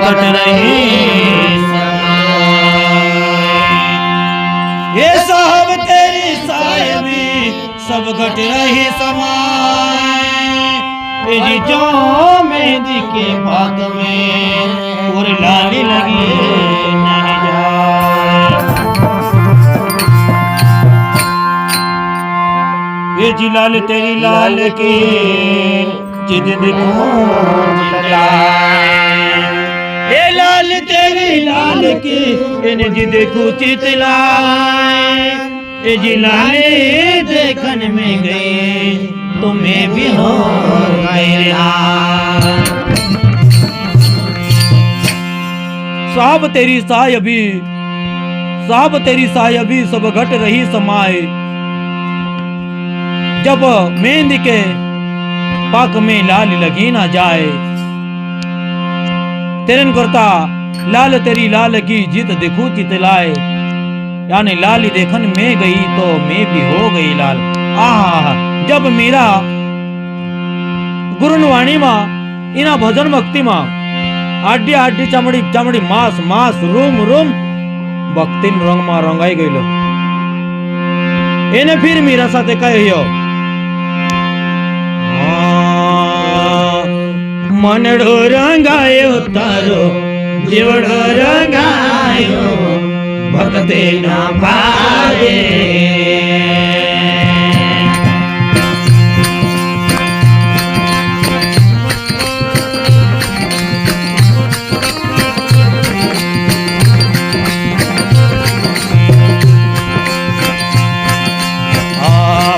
घट रही ये साहब तेरी साहिबी सब घट रही समाए जी जो मेहंदी के बाग में और लाली लगी नहीं जाए ये जी लाल तेरी लाल की जिद देखो ये लाल तेरी लाल की इन जिद को चितलाए ये जी लाले देखन में गई तुम्हें भी हो गए साहब तेरी साहिबी सब घट रही समाए जब मेहंदी के पाक में लाल लगी ना जाए तेरन करता लाल तेरी लाल की जीत देखू चितलाए यानी लाली देखन में गई तो मैं भी हो गई लाल आहा जब मेरा गुरुनवाणी में इना भजन भक्ति में आड्डी आड्डी चमड़ी चमड़ी मास मास रूम रूम भक्ति रंग में रंगाई गई एने फिर मीरा साथे कहो मनड़ो रंगायो तारो जीवड़ो रंगायो भक्ति न भावे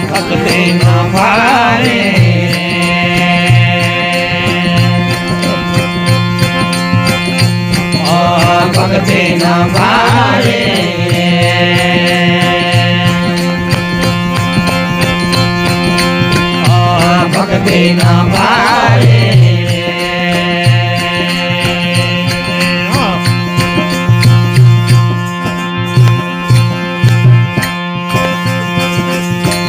भक्ति न भावे भक्ति न भावे भक्ति न भावे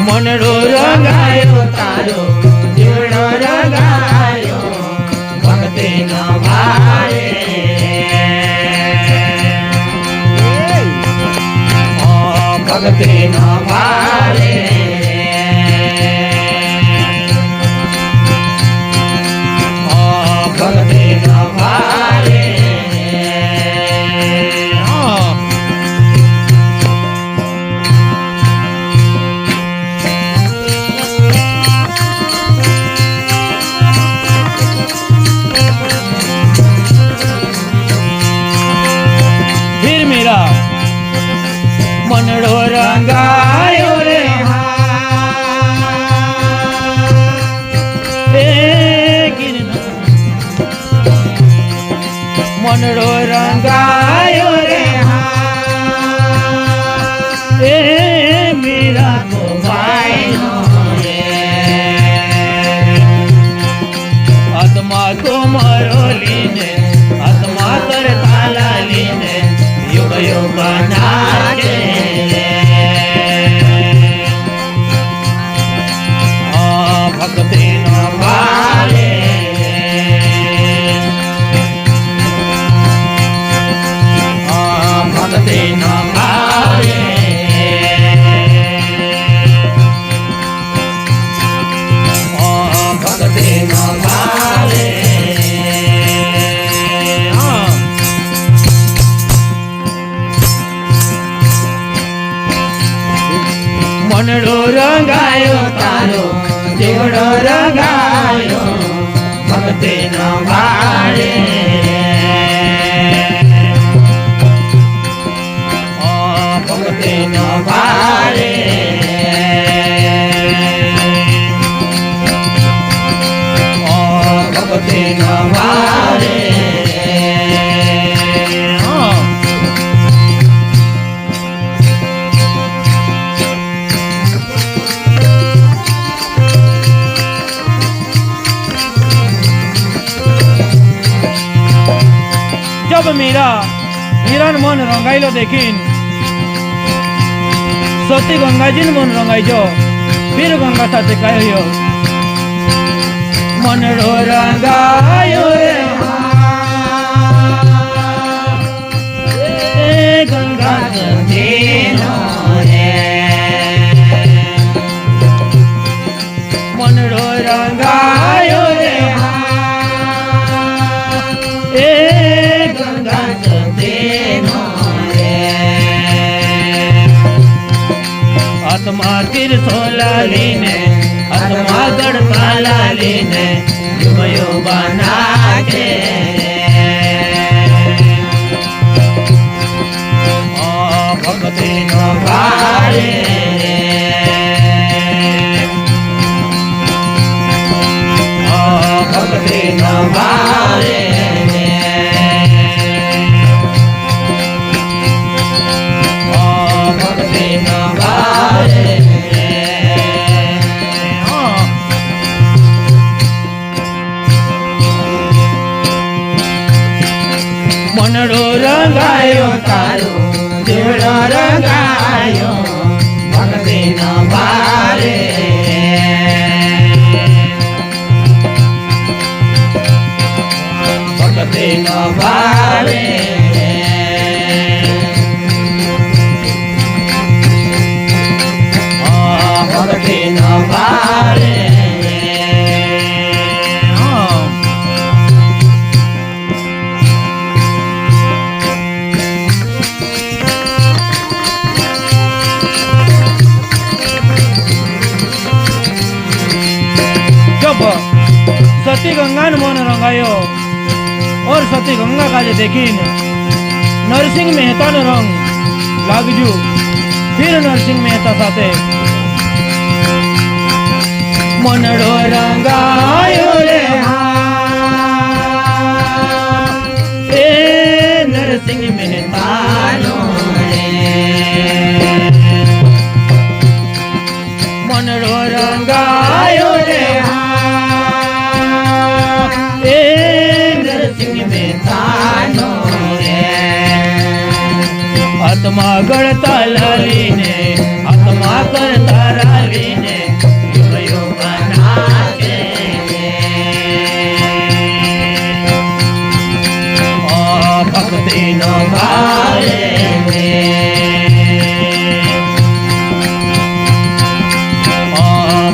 मनड़ो रंगायो तारो जीवड़ो रंगायो भक्ति न भावे भक्ति न भावे भक्ति न भावे फिर मेरा मनड़ो रंगायो रे मनड़ो रंगायो रे मेरा को भाई आत्मा को मरो लीने आत्मा कर ताला लीने युग युग नाचे भक्ति न भावे भक्ति न भावे भक्ति न भावे मनड़ो रंगायो तारो जीवड़ो रंगायो भक्ति न भावे भक्ति न भावे भक्ति न भावे जब मेरा हिरण मन रंगाइलो देखिन सती गंगा जी मन रंगाइजो फिर गंगा साथे कहो मनड़ो रंगायो रे એ ગંગા સતે નો રે હાથમાં તીરસોલા લઈને હાથમાં ગડપાલા લઈને યુવયો બના કે ભક્તિ નો ભારે ભક્તિ નો ભારે ભક્તિ નો ભારે મનડો રંગાયો તારો દેવડો રંગાયો ભક્તિ નો ભારે ભક્તિ નો ભારે ભક્તિ નો ભારે जब सती गंगा मोन रंगायो और सती गंगा काजे देखी नरसिंह मेहता नो रंग लागजू फिर नरसिंह मेहता साथे मनडो रंगायो रे ए नरसिंह मेहता नो रे मनडो रंगायो रे आत्मा गढ़ता लालीने आत्मा करता रालीने युवयो बना के भक्ति नो भारे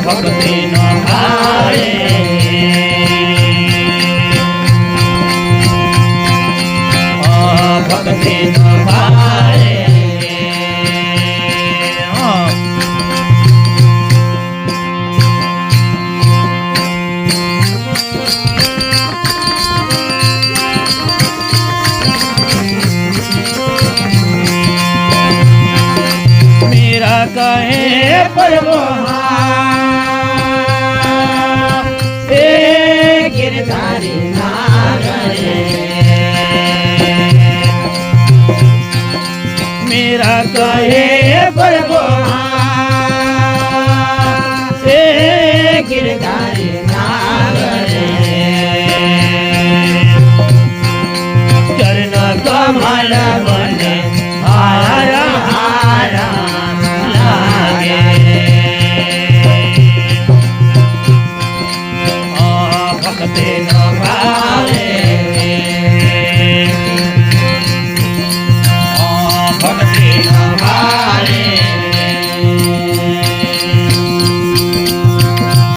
भक्ति नो भारे भक्ति नो भारे मेरा कहे प्रभु गिरधारी नागरे मेरा कहे प्रभु गिरधारी नागरे चरण कमल बने हारा हारा लागे भक्ति